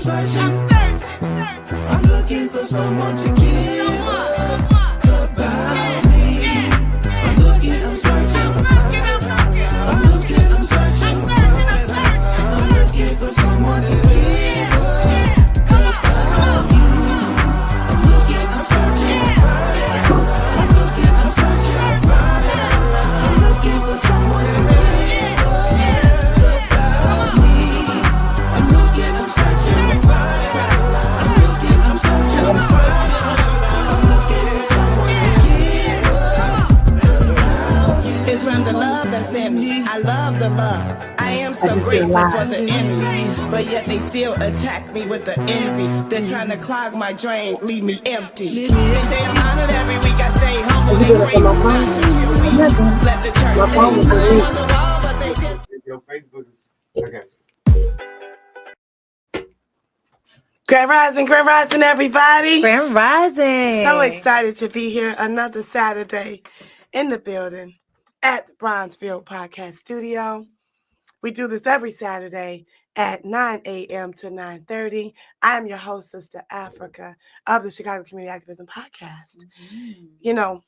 searching. I'm looking for someone to give about me. I'm looking, I'm searching. I'm looking, I'm searching. I'm looking for someone to give about you. I'm looking, I'm searching. I'm looking, I'm searching. I'm looking for someone to give about me. I'm looking, I'm searching. I'm looking, I'm searching. I'm looking for someone to give about you. It's from the love that's in me. I love the love. I am so grateful for the enemy, but yet they still attack me with the envy. They're trying to clog my drain, leave me empty. They say I'm honored every week. I say humble and grateful not to be weak. Let the church say I'm on the wall, but they just... Your Facebook is... Okay. Grand Rising, everybody. Grand Rising. So excited to be here another Saturday in the building at the Bronzeville Podcast Studio. We do this every Saturday at 9 a.m. to 9:30. I'm your host, Sista Afrika of the Chicago Community Activism Podcast. Mm-hmm. You know,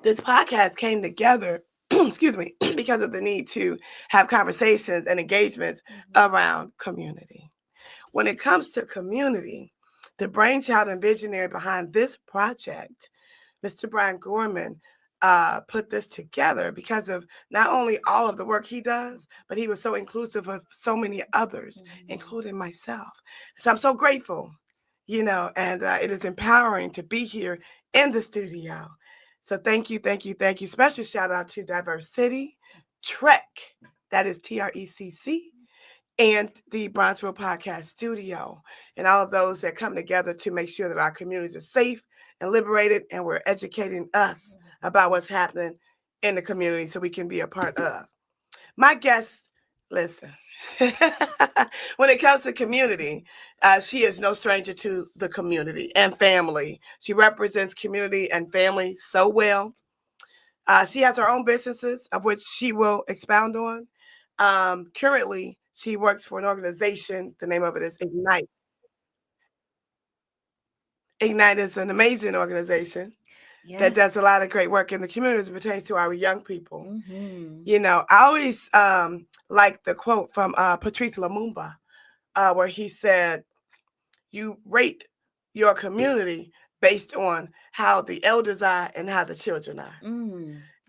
this podcast came together, excuse me, because of the need to have conversations and engagements around community. When it comes to community, the brainchild and visionary behind this project, Mr. Brian Gorman, put this together because of not only all of the work he does, but he was so inclusive of so many others, including myself. So I'm so grateful, you know, and it is empowering to be here in the studio. So thank you. Special shout out to Diverse City, Trek, that is TRECC, and the Bronzeville Podcast Studio, and all of those that come together to make sure that our communities are safe and liberated, and we're educating us about what's happening in the community so we can be a part of. My guest, listen, when it comes to community, she is no stranger to the community and family. She represents community and family so well. She has her own businesses, of which she will expound on. Currently, she works for an organization. The name of it is Ignite. Ignite is an amazing organization that does a lot of great work in the community as it pertains to our young people. Mm-hmm. You know, I always like the quote from Patrice Lumumba, where he said, you rate your community based on how the elders are and how the children are.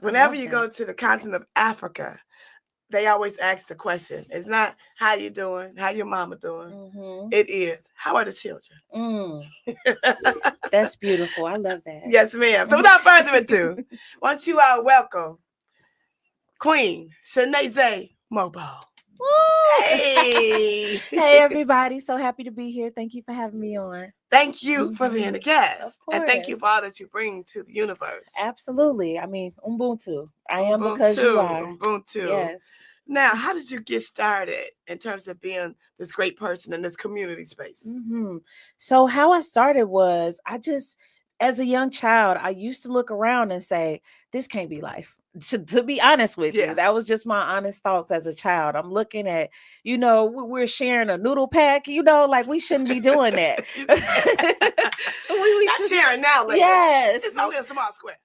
Whenever you go to the continent of Africa, they always ask the question. It's not how you doing, how your mama doing. It is, how are the children? That's beautiful. I love that. Yes, ma'am. So without further ado, why don't you all welcome Queen Chineze Mogbo. Hey. Hey, everybody. So happy to be here. Thank you for having me on. Thank you for being a guest. Of And thank you course. for all that you bring to the universe. Absolutely. I mean, Ubuntu. I am because you are. Ubuntu. Yes. Now, how did you get started in terms of being this great person in this community space? So how I started was as a young child, I used to look around and say, this can't be life. To be honest with you, that was just my honest thoughts as a child. I'm looking at, you know, we're sharing a noodle pack, you know, like we shouldn't be doing that. we Not sharing now, ladies. Yes. It's only a small square.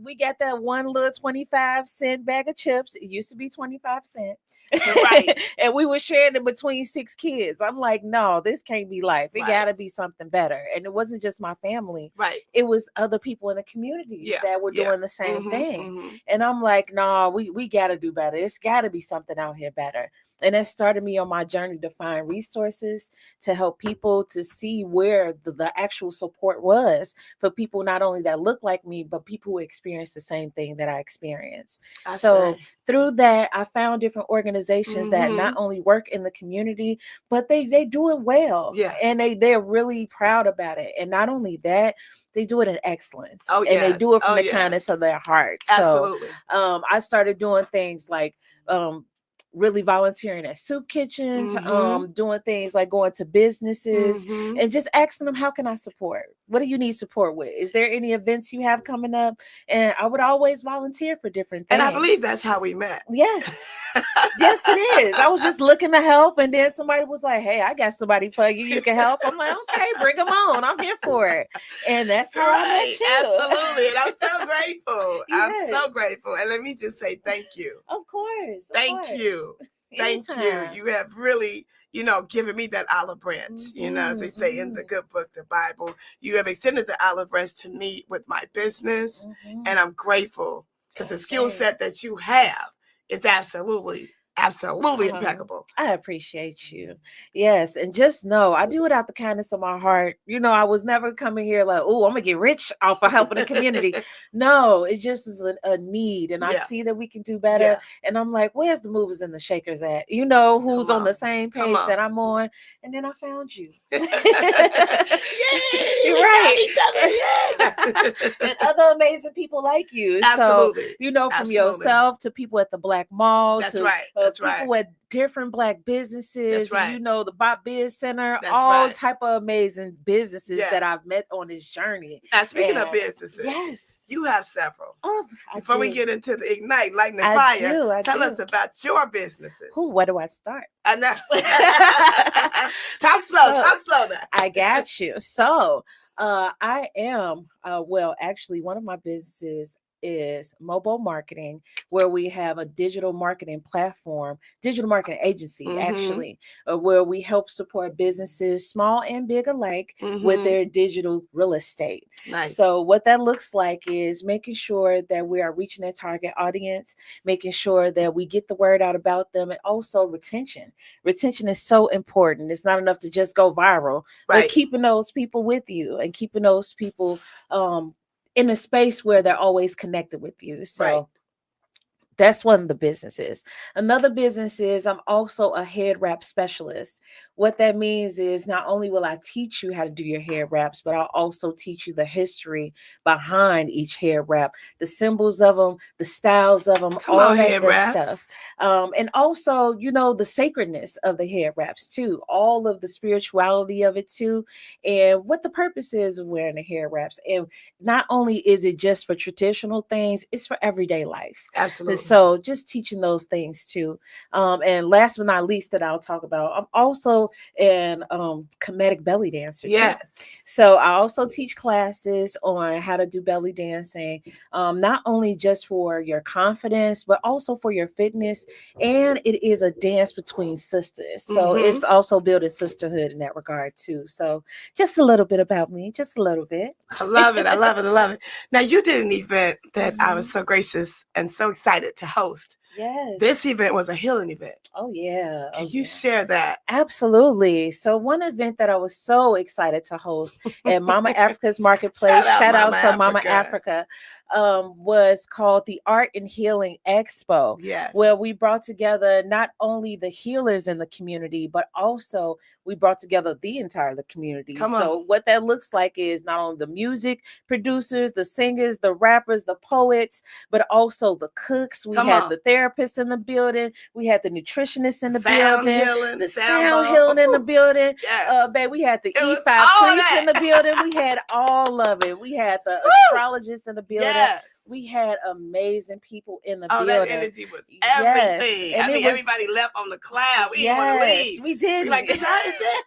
We got that one little 25-cent bag of chips. It used to be 25 cents. Right. And we were sharing it between 6 kids. I'm like, no, this can't be life. It got to be something better. And it wasn't just my family. Right. It was other people in the community that were doing the same thing. And I'm like, no, we got to do better. It's got to be something out here better. And that started me on my journey to find resources to help people to see where the actual support was for people not only that look like me, but people who experience the same thing that I experienced. So through that, I found different organizations that not only work in the community, but they do it well. Yeah. And they're really proud about it. And not only that, they do it in excellence. And they do it from the kindness of their hearts. Absolutely. So I started doing things like really volunteering at soup kitchens, doing things like going to businesses and just asking them, how can I support? What do you need support with? Is there any events you have coming up? And I would always volunteer for different things. And I believe that's how we met. Yes. Yes, it is. I was just looking to help, and then somebody was like, hey, I got somebody for you. You can help. I'm like, okay, bring them on. I'm here for it. And that's how I met you. Absolutely. And I'm so grateful. Yes. I'm so grateful. And let me just say thank you. Of course. Thank you. Thank you. You have really, given me that olive branch, as they say in the good book, the Bible. You have extended the olive branch to me with my business. And I'm grateful because the skill set that you have is absolutely impeccable. I appreciate you. Yes. And just know I do it out the kindness of my heart. I was never coming here like, oh, I'm gonna get rich off of helping the community. No, it just is a need. And I see that we can do better. Yeah. And I'm like, where's the movers and the shakers at? Who's on the same page that I'm on? And then I found you. Yay, you're right. And other amazing people like you. Absolutely. So, from yourself to people at the Black Mall. That's to, right. People at different Black businesses, the Bop Biz Center, That's all type of amazing businesses that I've met on this journey. Now, speaking of businesses, yes, you have several. Oh, before we get into the Ignite, Lighting the Fire, tell us about your businesses. Where do I start? I know. Talk slow now. I got you. So, I am, actually, one of my businesses is Mogbo Marketing, where we have a digital marketing platform, digital marketing agency, actually, where we help support businesses, small and big alike, with their digital real estate. Nice. So what that looks like is making sure that we are reaching their target audience, making sure that we get the word out about them, and also retention. Retention is so important. It's not enough to just go viral, but keeping those people with you and keeping those people in a space where they're always connected with you. So that's one of the businesses. Another business is I'm also a head wrap specialist. What that means is not only will I teach you how to do your hair wraps, but I'll also teach you the history behind each hair wrap, the symbols of them, the styles of them, all that good stuff. And also, the sacredness of the hair wraps too, all of the spirituality of it too, and what the purpose is of wearing the hair wraps. And not only is it just for traditional things, it's for everyday life. Absolutely. So just teaching those things too. And last but not least that I'll talk about, I'm also an comedic belly dancer. Yes. Too. So I also teach classes on how to do belly dancing, not only just for your confidence, but also for your fitness. And it is a dance between sisters. So it's also building sisterhood in that regard too. So just a little bit about me, just a little bit. I love it. I love it. I love it. Now you did an event that I was so gracious and so excited to host. Yes. This event was a healing event. Oh, yeah. Can you share that? Absolutely. So one event that I was so excited to host at Mama Africa's Marketplace, shout out to Mama Africa, was called the Art and Healing Expo. Yes. Where we brought together not only the healers in the community, but also we brought together the entire community. So what that looks like is not only the music producers, the singers, the rappers, the poets, but also the cooks. We had the therapists in the building. We had the nutritionists in the building. The sound healing in the building. Yes. Babe, we had the E5 priests in the building. We had all of it. We had the astrologists in the building. Yes. We had amazing people in the building. That energy was everything. And I think everybody left on the cloud. We didn't want to leave. We did. Like, this how is it?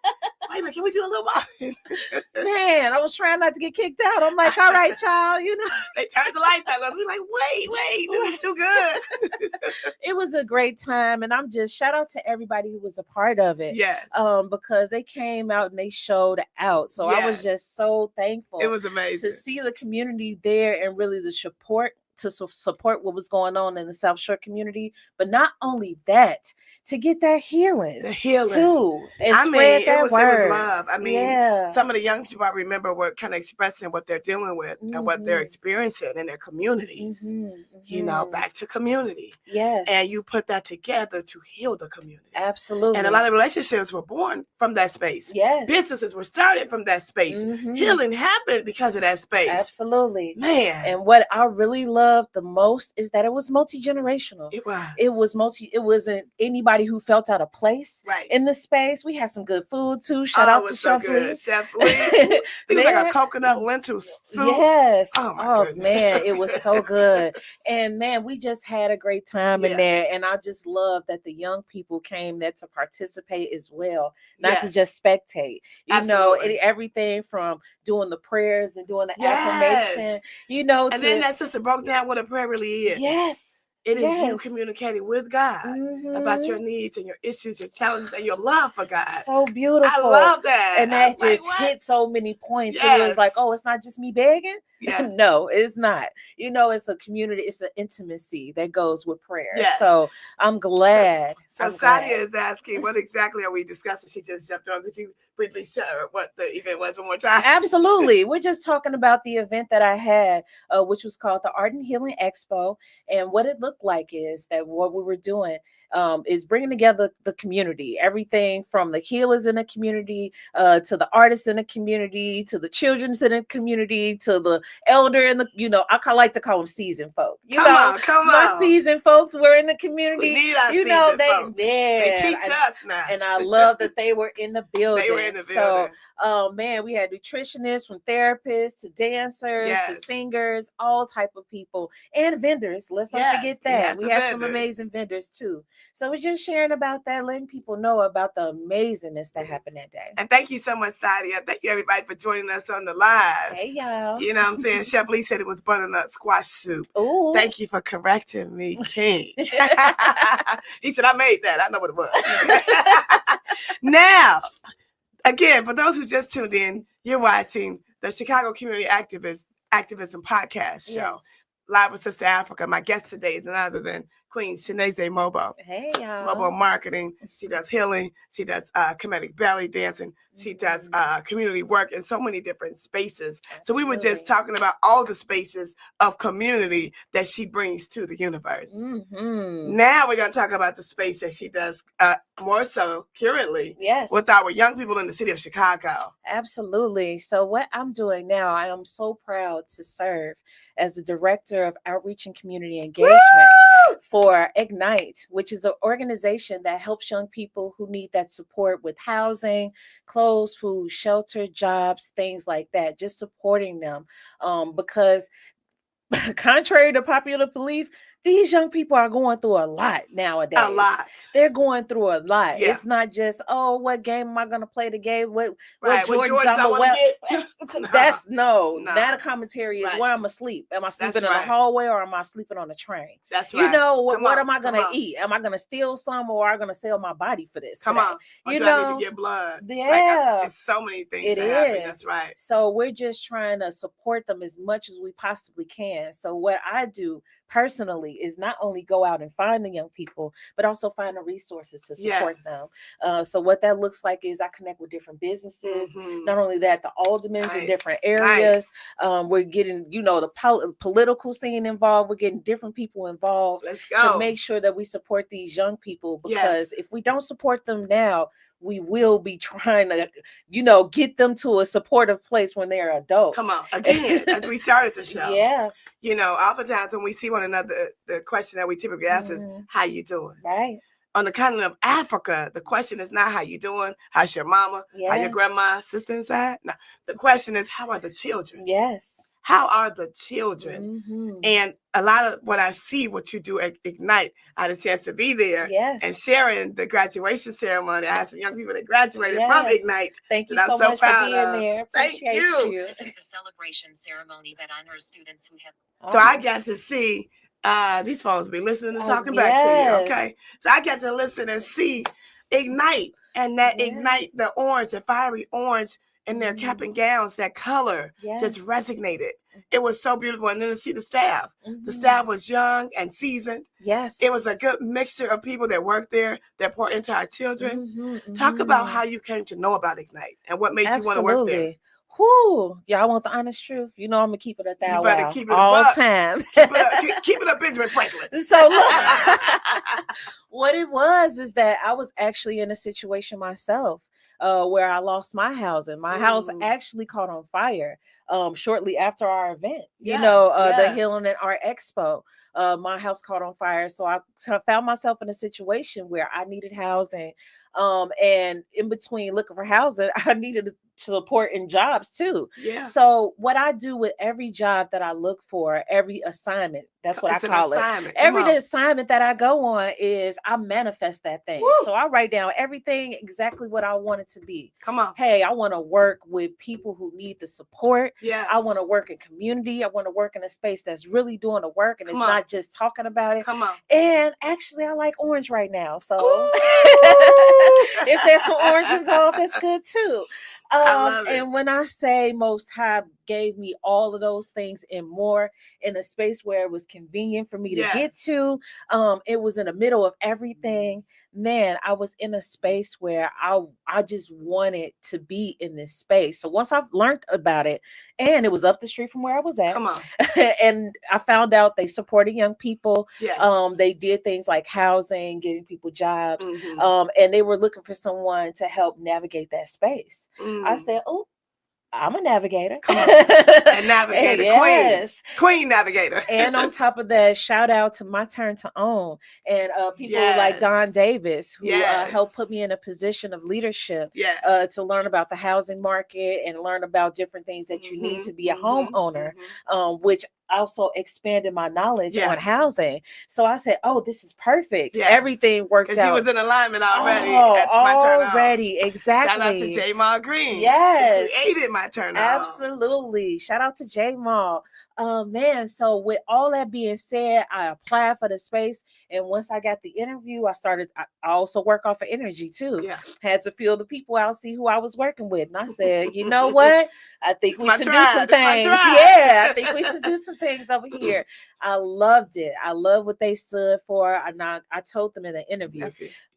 Wait a minute, can we do a little more? Man, I was trying not to get kicked out. I'm like, all right, child, They turned the lights out. I was like, wait, this is too good. It was a great time. And I'm just shout out to everybody who was a part of it. Yes. Because they came out and they showed out. So I was just so thankful. It was amazing to see the community there and really the support to support what was going on in the South Shore community, but not only that, to get that healing, too, and spread that word. It was love. I mean, some of the young people I remember were kind of expressing what they're dealing with and what they're experiencing in their communities. Back to community. Yes, and you put that together to heal the community. Absolutely, and a lot of relationships were born from that space. Yes, businesses were started from that space. Healing happened because of that space. Absolutely, man. And what I really love loved the most is that it was multi-generational. It was. It wasn't anybody who felt out of place in the space. We had some good food too. Shout out to Chef Lee. Chef Lee. It was like a coconut lentil soup. Yes. Oh goodness. Man, it was so good. And man, we just had a great time in there. And I just love that the young people came there to participate as well, not to just spectate. You know, everything from doing the prayers and doing the affirmation, you know. And then that sister broke down what a prayer really is. Yes. It is you communicating with God about your needs and your issues, your challenges, and your love for God. So beautiful. I love that. And that just hit so many points. It was like, oh, it's not just me begging. No, it's not. You know, it's a community. It's an intimacy that goes with prayer. So I'm glad. So Sadia is asking, what exactly are we discussing? She just jumped on. Could you briefly share what the event was one more time? Absolutely. We're just talking about the event that I had, which was called the Art and Healing Expo. And what it looked like is that what we were doing is bringing together the community, everything from the healers in the community, to the artists in the community, to the children in the community, to the elder in the, you know, I like to call them seasoned folk. Come on. My seasoned folks were in the community. We need our seasoned folks. They teach us now. And I love that they were in the building. They were in the building. So, man, we had nutritionists, from therapists to dancers to singers, all type of people, and vendors. Let's not forget that. We had some amazing vendors too. So we're just sharing about that, letting people know about the amazingness that happened that day. And thank you so much, Sadia. Thank you, everybody, for joining us on the live. Hey, y'all. You know what I'm saying? Chef Lee said it was butternut squash soup. Ooh. Thank you for correcting me, King. He said, I made that. I know what it was. Now, again, for those who just tuned in, you're watching the Chicago Community Activism Podcast show. Live with Sista Afrika. My guest today is none other than Queen Chineze Mogbo. Hey, y'all. Mogbo marketing. She does healing. She does comedic belly dancing. She does community work in so many different spaces. Absolutely. So we were just talking about all the spaces of community that she brings to the universe. Now we're going to talk about the space that she does more so currently with our young people in the city of Chicago. Absolutely. So what I'm doing now, I am so proud to serve as the Director of Outreach and Community Engagement for Ignite, which is an organization that helps young people who need that support with housing, clothes, food, shelter, jobs, things like that, just supporting them. Because contrary to popular belief, these young people are going through a lot nowadays. A lot. They're going through a lot. Yeah. It's not just, oh, what game am I going to play today? What Jordans I'm going to wear? That's not a commentary. Is where I'm going to sleep. Am I sleeping in a hallway or am I sleeping on a train? That's right. You know, what am I going to eat? Am I going to steal some or am I going to sell my body for this? Come on. You know, I need to get blood. Yeah. It's so many things that happen. That's right. So we're just trying to support them as much as we possibly can. So what I do personally is not only go out and find the young people, but also find the resources to support them. So what that looks like is I connect with different businesses. Not only that, the aldermans in different areas. We're getting, the political scene involved. We're getting different people involved to make sure that we support these young people, because if we don't support them now, we will be trying to, get them to a supportive place when they're adults. Come on. Again, as we started the show. Yeah. Oftentimes when we see one another, the question that we typically ask is, how you doing? Right. On the continent of Africa, the question is not how you doing, how's your mama, how your grandma, sister inside? No, the question is, how are the children? Yes. How are the children? And a lot of what I see, what you do at Ignite, I had a chance to be there and sharing the graduation ceremony. I had some young people that graduated from Ignite. Thank you so much for being there. Thank you. This is the celebration ceremony that honors students who have. So I got to see, these phones be listening and talking back to you, okay? So I got to listen and see Ignite, and that Ignite, the orange, the fiery orange, in their cap and gowns, that color just resonated. It was so beautiful. And then to see the staff. The staff was young and seasoned. Yes. It was a good mixture of people that worked there, that poured into our children. Talk about how you came to know about Ignite and what made you want to work there. Whoo, y'all want the honest truth? I'm gonna keep it at that. You better keep it all time. Keep it up, Benjamin Franklin. So look, what it was is that I was actually in a situation myself. where I lost my housing. My house actually caught on fire shortly after our event. The Healing and Art Expo. My house caught on fire, so I found myself in a situation where I needed housing, and in between looking for housing, I needed to support in jobs too. Yeah. So what I do with every job that I look for, every assignment, that's what I call it. Every assignment that I go on is I manifest that thing. Woo! So I write down everything exactly what I want it to be. Come on. Hey, I want to work with people who need the support. Yeah. I want to work in community. I want to work in a space that's really doing the work and it's not just talking about it. Come on. And actually, I like orange right now. So if there's some orange involved, that's good too. I love it. And when I say Most High gave me all of those things and more in a space where it was convenient for me to get to, it was in the middle of everything. Man, I was in a space where I just wanted to be in this space. So once I've learned about it, and it was up the street from where I was at, come on, and I found out they supported young people. Yes. They did things like housing, giving people jobs, and they were looking for someone to help navigate that space. I said, "Oh, I'm a navigator." Come on. And navigator, yes. Queen navigator. And on top of that, shout out to My Turn to Own and people like Don Davis, who helped put me in a position of leadership to learn about the housing market and learn about different things that you need to be a homeowner, which also expanded my knowledge on housing. So I said, "Oh, this is perfect." Everything worked out. Because you was in alignment already. Already, exactly. Shout out to J. Ma Green. Yes. Who created My Turn On. Absolutely. Shout out to J. Ma. Man, so with all that being said, I applied for the space, and once I got the interview, I also work off of energy too. Had to feel the people out, see who I was working with, and I said, you know what, I think we should do some things. I think we should do some things over here. I loved it. I love what they stood for, and I told them in the interview,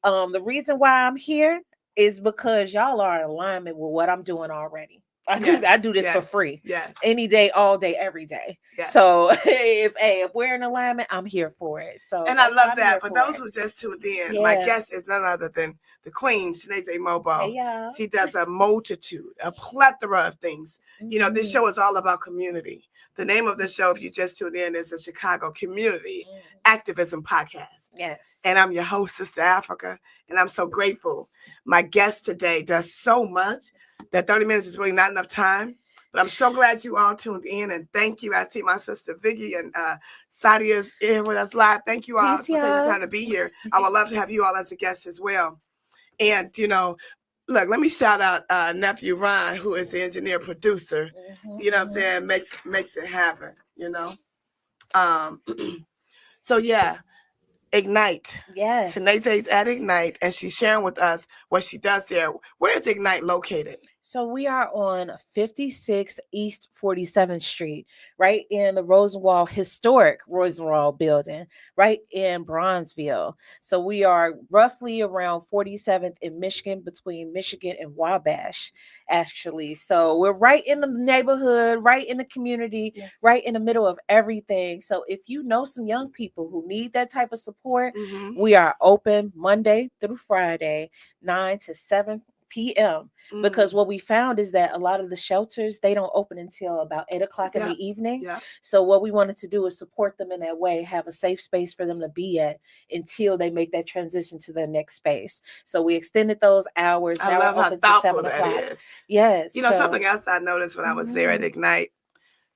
the reason why I'm here is because y'all are in alignment with what I'm doing already. I do this for free. Any day, all day, every day. So if we're in alignment, I'm here for it. So and I love that. For those who just tuned in, my guest is none other than the Queen, Chineze Mogbo. Hey, she does a multitude, a plethora of things. You know, this show is all about community. The name of the show, if you just tuned in, is the Chicago Community Activism Podcast. Yes. And I'm your host, Sista Afrika, and I'm so grateful. My guest today does so much that 30 minutes is really not enough time. But I'm so glad you all tuned in, and thank you. I see my sister Vicky and Sadia's here with us live. Thank you all for taking the time to be here. I would love to have you all as a guest as well. And, you know, look, let me shout out nephew Ron, who is the engineer producer. You know what I'm saying? Makes it happen, you know? So, yeah. Ignite. Yes. Chineze's at Ignite, and she's sharing with us what she does there. Where is Ignite located? So we are on 56 East 47th Street, right in the historic Rosenwald building, right in Bronzeville. So we are roughly around 47th in Michigan, between Michigan and Wabash, actually. So we're right in the neighborhood, right in the community, right in the middle of everything. So if you know some young people who need that type of support, we are open Monday through Friday, 9 to 7 p.m. Because what we found is that a lot of the shelters, they don't open until about 8 o'clock in the evening. So what we wanted to do is support them in that way, have a safe space for them to be at until they make that transition to their next space. So we extended those hours. I love how thoughtful that is. Yes. You know, something else I noticed when I was there at Ignite,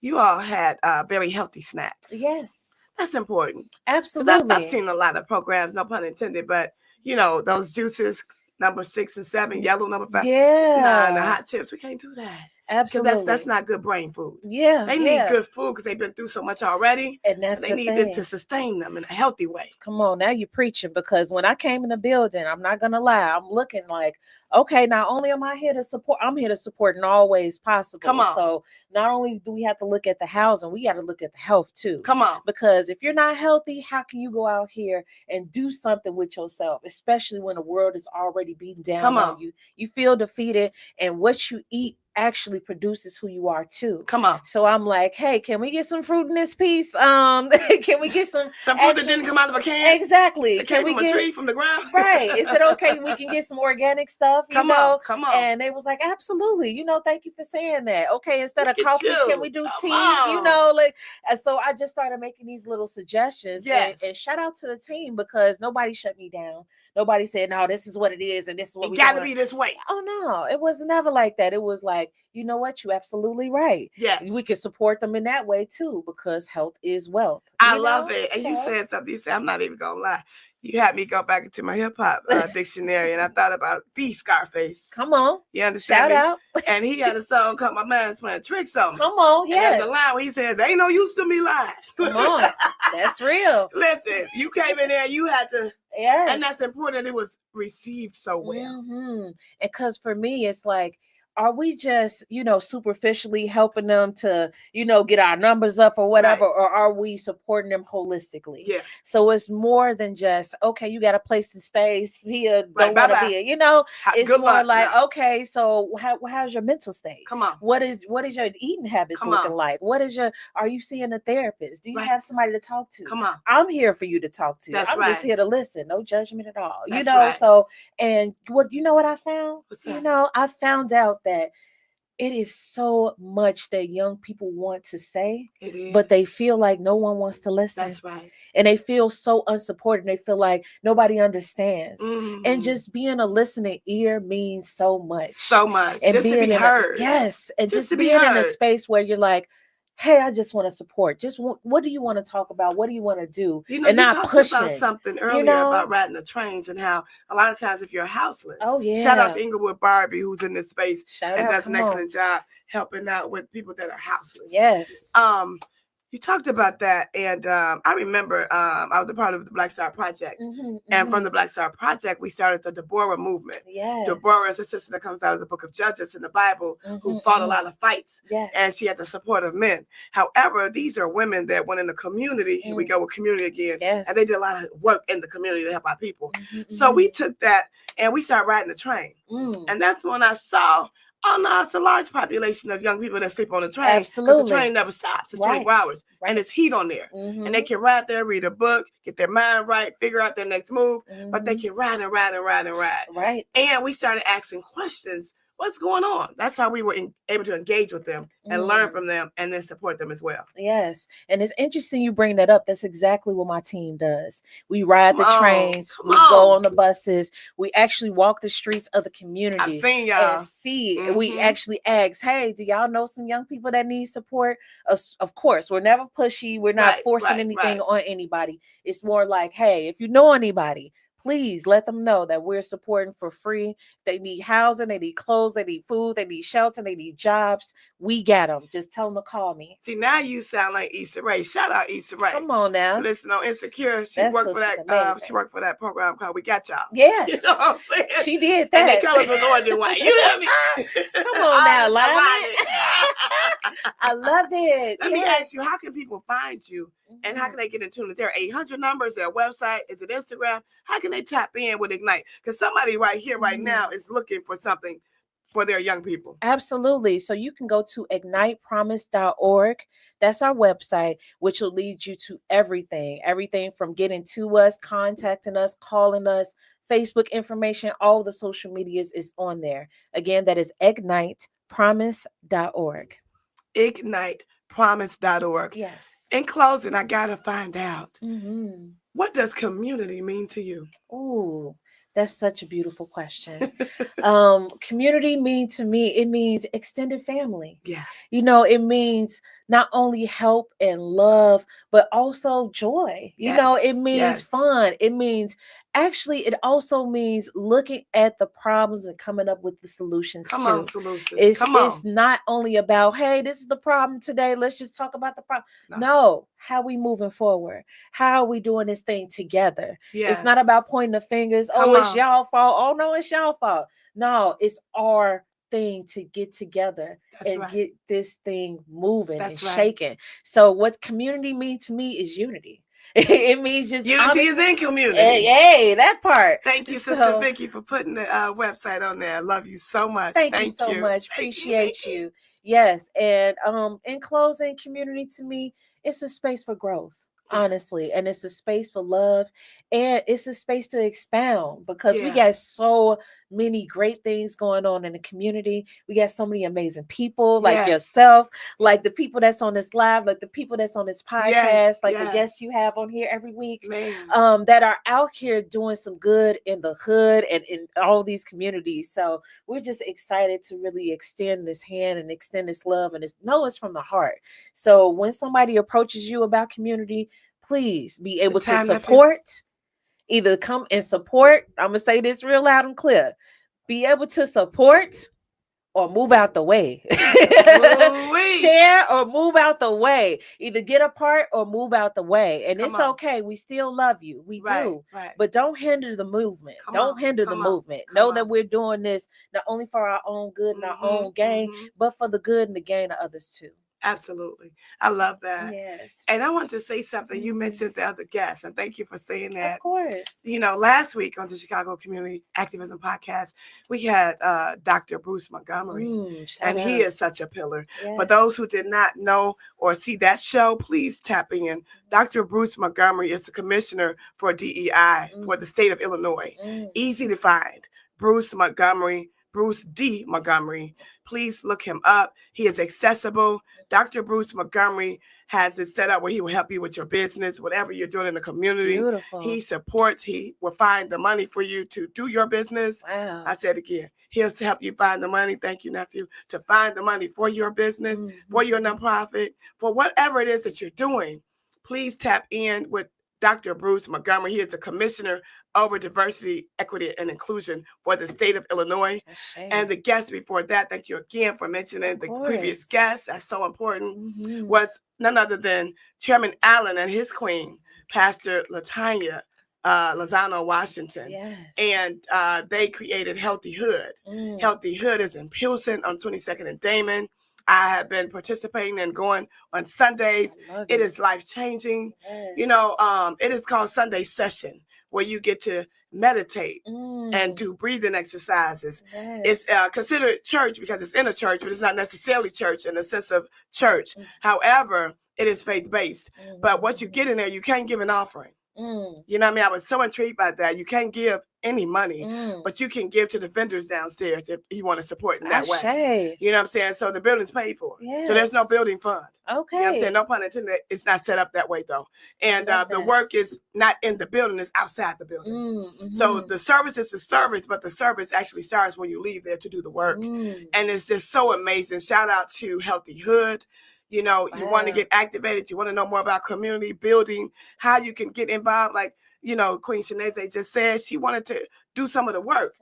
you all had very healthy snacks. Yes. That's important. Absolutely. I've seen a lot of programs, no pun intended, but, you know, those juices, number 6 and 7, yellow, number 5. Yeah. The hot chips. We can't do that. Absolutely. Because that's not good brain food. Yeah. They need good food because they've been through so much already. And they need it to sustain them in a healthy way. Come on, now you're preaching, because when I came in the building, I'm not gonna lie, I'm looking like, okay, not only am I here to support, I'm here to support in all ways possible. Come on. So not only do we have to look at the housing, we got to look at the health too. Come on. Because if you're not healthy, how can you go out here and do something with yourself, especially when the world is already beaten down on you? You feel defeated, and what you eat actually produces who you are too. Come on. So I'm like, hey, can we get some fruit in this piece? Can we get some fruit that didn't come out of a can? Exactly. It came from a tree, from the ground? Right. Is it okay we can get some organic stuff? Come on. And they was like, absolutely. Thank you for saying that. Okay, instead of coffee, can we do tea? And so I just started making these little suggestions. Yes. And shout out to the team, because nobody shut me down. Nobody said, no, this is what it is, and this is what it got to be this way. Oh, no, it was never like that. It was like, you know what? You're absolutely right. Yes. We can support them in that way, too, because health is wealth. I love it. And you said something. You said, I'm not even going to lie. You had me go back into my hip hop dictionary, and I thought about the Scarface. Come on. You understand? Shout out. And he had a song called My Man's Playing Tricks on Me. Come on, yes. And there's a line where he says, ain't no use to me lying. Come on. That's real. Listen, you came in there, you had to. Yes. And that's important. It was received so well. And because for me, it's like, are we just, superficially helping them to, get our numbers up or whatever, right, or are we supporting them holistically? Yeah. So it's more than just, okay, you got a place to stay, see ya, don't want to be it, it's good more luck, like, now. Okay, so how's your mental state? Come on. What is your eating habits looking like? Are you seeing a therapist? Do you have somebody to talk to? Come on. I'm here for you to talk to. That's I'm right. just here to listen. No judgment at all. That's right. So, and what I found? What's that? I found out that it is so much that young people want to say, but they feel like no one wants to listen. That's right. And they feel so unsupported. They feel like nobody understands. Mm-hmm. And just being a listening ear means so much. So much. And just being to be heard. Yes. And just to be being heard. In a space where you're like, hey, I just want to support. Just what do you want to talk about? What do you want to do? And not pushing. About something earlier about riding the trains and how a lot of times if you're houseless. Oh yeah. Shout out to Inglewood Barbie, who's in this space and does an Come excellent job helping out with people that are houseless. Yes. You talked about that, and I remember I was a part of the Black Star Project, and from the Black Star Project, we started the Deborah movement. Yes. Deborah is a sister that comes out of the Book of Judges in the Bible, who fought a lot of fights, and she had the support of men. However, these are women that went in the community. Here we go with community again, and they did a lot of work in the community to help our people. So we took that and we started riding the train, and that's when I saw. Oh no, it's a large population of young people that sleep on the train. Absolutely. The train never stops. It's 24 hours. Right. And it's heat on there. And they can ride there, read a book, get their mind right, figure out their next move. But they can ride and ride and ride and ride. Right. And we started asking questions. What's going on? That's how we were able to engage with them and learn from them and then support them as well. Yes. And it's interesting you bring that up. That's exactly what my team does. We ride the trains. We go on the buses. We actually walk the streets of the community. I've seen y'all. And see. And we actually ask, hey, do y'all know some young people that need support? Of course, we're never pushy. We're not forcing anything on anybody. It's more like, hey, if you know anybody, please let them know that we're supporting for free. They need housing, they need clothes, they need food, they need shelter, they need jobs. We got them. Just tell them to call me. See, now you sound like Issa Rae. Shout out Issa Rae. Come on now. Listen, on Insecure, she worked for that. She worked for that program called We Got Y'all. Yes. You know what I'm saying? She did that. And they colors was orange and white. You know what I mean? Come on now, Lana. I love it. Let me ask you, how can people find you? And how can they get in tune? Is there 800 numbers? Is there a website? Is it Instagram? How can they tap in with Ignite? Because somebody right here, right now is looking for something for their young people. Absolutely. So you can go to ignitepromise.org. That's our website, which will lead you to everything from getting to us, contacting us, calling us, Facebook information, all the social medias is on there. Again, that is ignitepromise.org. ignitepromise.org. Yes. In closing, I got to find out, what does community mean to you? Oh, that's such a beautiful question. Community means to me, it means extended family. Yeah. It means not only help and love, but also joy. It means fun. It means it also means looking at the problems and coming up with the solutions. Solutions. It's not only about, hey, this is the problem today. Let's just talk about the problem. No, how we moving forward? How are we doing this thing together? It's not about pointing the fingers. It's y'all fault. Oh no, it's y'all fault. No, it's our thing to get together get this thing moving and shaking. So what community means to me is unity. It means just unity is in community. Hey, that part. Thank you, Sister Vicky, for putting the website on there. I love you so much. Thank you so much. Appreciate you. Yes. And in closing, community to me, it's a space for growth. Honestly, and it's a space for love, and it's a space to expound, because we got so many great things going on in the community. We got so many amazing people like yourself, like the people that's on this live, like the people that's on this podcast, like the guests you have on here every week, that are out here doing some good in the hood and in all these communities. So we're just excited to really extend this hand and extend this love, and it's from the heart. So when somebody approaches you about community, please be able to support. Either come and support. I'm gonna say this real loud and clear. Be able to support or move out the way. Share or move out the way. Either get a part or move out the way. And it's okay. We still love you. We do. Right. But don't hinder the movement. Don't hinder the movement. Know that we're doing this not only for our own good and our own gain, but for the good and the gain of others too. Absolutely. I love that. Yes. And I want to say something. You mentioned the other guests, and thank you for saying that. Of course. Last week on the Chicago Community Activism Podcast, we had Dr. Bruce Montgomery, and he is such a pillar. Yes. For those who did not know or see that show, please tap in. Dr. Bruce Montgomery is the commissioner for DEI for the state of Illinois. Easy to find. Bruce Montgomery. Bruce D. Montgomery. Please look him up. He is accessible. Dr. Bruce Montgomery has it set up where he will help you with your business, whatever you're doing in the community. Beautiful. He supports. He will find the money for you to do your business. Wow. I said again, he'll help you find the money. Thank you, nephew. To find the money for your business, for your nonprofit, for whatever it is that you're doing. Please tap in with Dr. Bruce Montgomery. He is the commissioner over diversity, equity, and inclusion for the state of Illinois. And the guest before that, thank you again for mentioning the previous guest. That's so important. Was none other than Chairman Allen and his queen, Pastor Latanya Lozano Washington. Yes. And they created Healthy Hood. Healthy Hood is in Pilsen on 22nd and Damon. I have been participating and going on Sundays. It is life-changing. Yes. It is called Sunday Session, where you get to meditate and do breathing exercises. Yes. It's considered church because it's in a church, but it's not necessarily church in the sense of church. However, it is faith-based. But what you get in there, you can't give an offering. You know what I mean? I was so intrigued by that. You can't give any money, but you can give to the vendors downstairs if you want to support in that way. You know what I'm saying? So the building's paid for. Yes. So there's no building fund. Okay. You know what I'm saying? No pun intended. It's not set up that way though. And the work is not in the building, it's outside the building. So the service is the service, but the service actually starts when you leave there to do the work. And it's just so amazing. Shout out to Healthy Hood. You want to get activated. You want to know more about community building, how you can get involved. Like, Queen Chineze just said she wanted to do some of the work.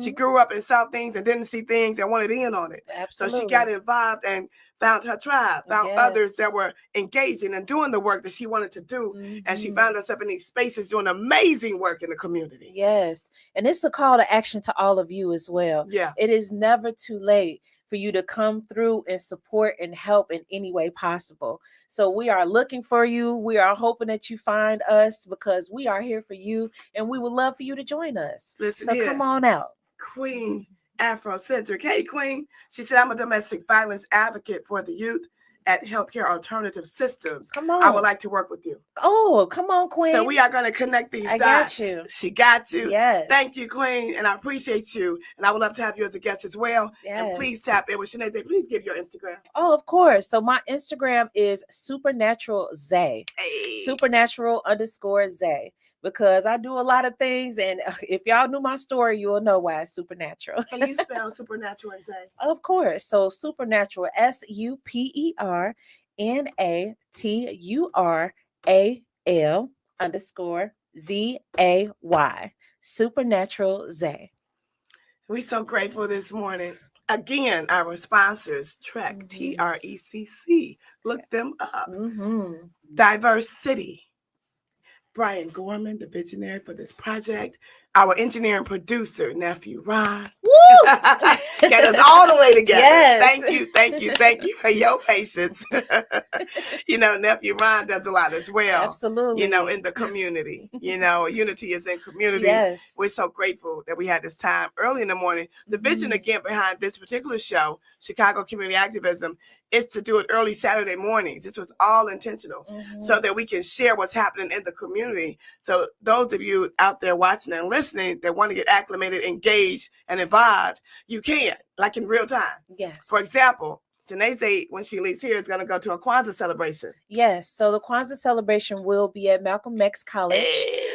She grew up and saw things and didn't see things and wanted in on it. Absolutely. So she got involved and found her tribe, found others that were engaging and doing the work that she wanted to do. And she found herself in these spaces doing amazing work in the community. Yes. And it's a call to action to all of you as well. Yeah. It is never too late for you to come through and support and help in any way possible. So we are looking for you. We are hoping that you find us because we are here for you and we would love for you to join us. Listen so come on out. Queen Afrocentric. Hey, Queen. She said, I'm a domestic violence advocate for the youth at Healthcare Alternative Systems. Come on. I would like to work with you. Oh, come on, Queen. So we are going to connect these dots. Got you. She got you. Yes. Thank you, Queen. And I appreciate you. And I would love to have you as a guest as well. Yes. And please tap in with Chineze. Please give your Instagram. Oh, of course. So my Instagram is Supernatural Zay. Hey. Supernatural_Zay. Because I do a lot of things, and if y'all knew my story, you will know why it's supernatural. Can you spell supernatural and Zay? Of course. So supernatural, SUPERNATURAL_ZAY. Supernatural Zay. We're so grateful this morning. Again, our sponsors, Trek, TRECC. Look them up. Diverse City. Brian Gorman, the visionary for this project. our engineer and producer, nephew Ron. Woo! Get us all the way together. Yes. Thank you for your patience. Nephew Ron does a lot as well. Absolutely. In the community. Unity is in community. Yes. We're so grateful that we had this time early in the morning. The vision again behind this particular show, Chicago Community Activism, is to do it early Saturday mornings. This was all intentional so that we can share what's happening in the community. So those of you out there watching and listening that want to get acclimated, engaged, and involved, you can, like in real time. Yes. For example, Chineze, when she leaves here, is going to go to a Kwanzaa celebration. Yes. So the Kwanzaa celebration will be at Malcolm X College. Hey.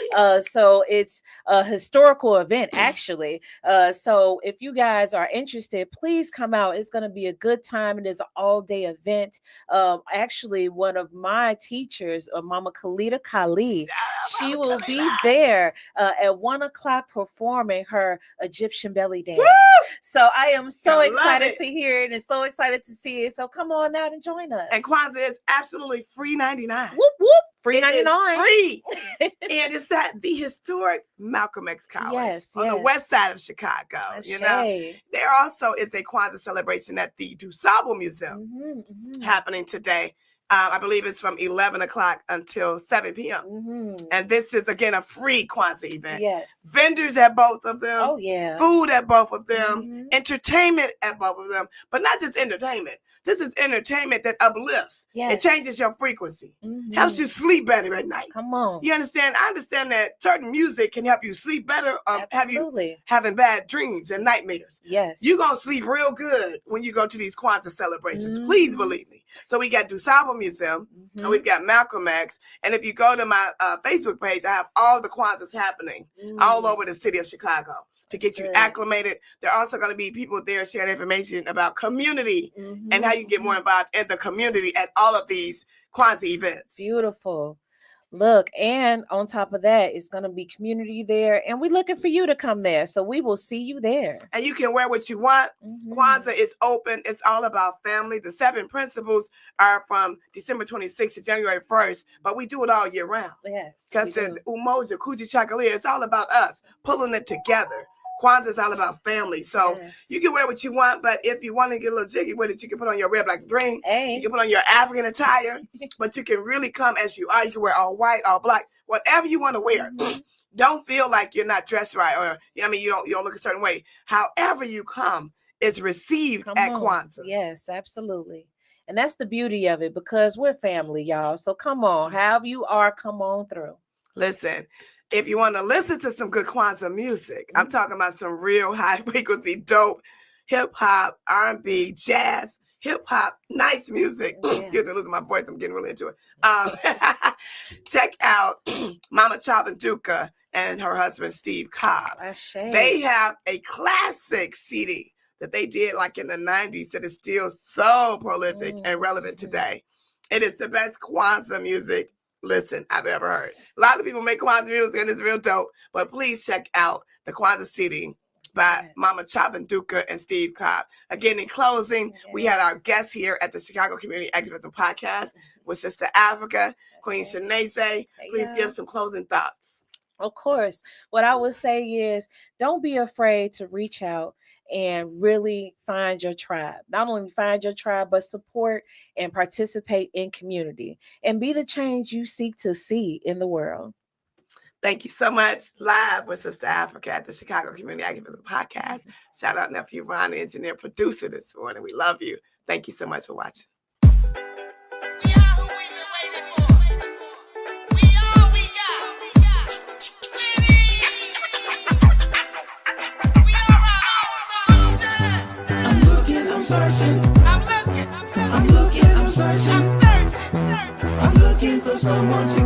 So it's a historical event, actually. So if you guys are interested, please come out. It's going to be a good time. It is an all-day event. Actually, one of my teachers, Mama Khalida Khalid, she will be there at 1:00 performing her Egyptian belly dance. Woo! So I am so excited to hear it and so excited to see it. So come on out and join us. And Kwanzaa is absolutely free 99. Whoop, whoop. Free 99. Free. And it's at the historic Malcolm X College on the west side of Chicago. There also is a Kwanzaa celebration at the DuSable Museum happening today. I believe it's from 11 o'clock until 7 p.m. And this is, again, a free Kwanzaa event. Yes. Vendors at both of them. Oh, yeah. Food at both of them. Entertainment at both of them. But not just entertainment. This is entertainment that uplifts. Yes. It changes your frequency. Helps you sleep better at night. Come on. You understand? I understand that certain music can help you sleep better or have you having bad dreams and nightmares. Yes. You're going to sleep real good when you go to these Kwanzaa celebrations. Please believe me. So we got DuSable Museum and we've got Malcolm X. And if you go to my Facebook page, I have all the Kwanzaas happening all over the city of Chicago to get you acclimated. There are also going to be people there sharing information about community and how you can get more involved in the community at all of these Kwanzaa events. Beautiful. Look, and on top of that, it's going to be community there, and we're looking for you to come there. So we will see you there. And you can wear what you want. Kwanzaa is open. It's all about family. The 7 principles are from December 26th to January 1st, but we do it all year round. Yes. Because Umoja, Kuji Chakalia, it's all about us pulling it together. Kwanzaa is all about family. So you can wear what you want, but if you want to get a little jiggy with it, you can put on your red, black, and green. You can put on your African attire, but you can really come as you are. You can wear all white, all black, whatever you want to wear. Don't feel like you're not dressed right, or you don't look a certain way. However you come is received at Kwanzaa. Yes, absolutely. And that's the beauty of it, because we're family, y'all. So come on, however you are, come on through. Listen. If you want to listen to some good Kwanzaa music, I'm talking about some real high frequency, dope, hip hop, R&B, jazz, hip hop, nice music. Excuse me, losing my voice. I'm getting really into it. Check out Mama Chabanduka and her husband, Steve Cobb. They have a classic CD that they did like in the 90s that is still so prolific and relevant today. It is the best Kwanzaa music I've ever heard. A lot of people make Kwanzaa music and it's real dope, but please check out the Kwanzaa CD by Mama Chabanduka and Steve Cobb. Again, in closing, we had our guests here at the Chicago Community Activism Podcast with Sista Afrika, Queen Chineze. Please give some closing thoughts. Of course. What I would say is, don't be afraid to reach out and really find your tribe. Not only find your tribe, but support and participate in community and be the change you seek to see in the world. Thank you so much. Live with Sista Afrika at the Chicago Community Activism Podcast. Shout out nephew Ron, the engineer, producer this morning. We love you. Thank you so much for watching. We are who we've been waiting for. We are, we got. We are our own solution. I'm looking, I'm searching. I'm looking, I'm searching. I'm looking for someone to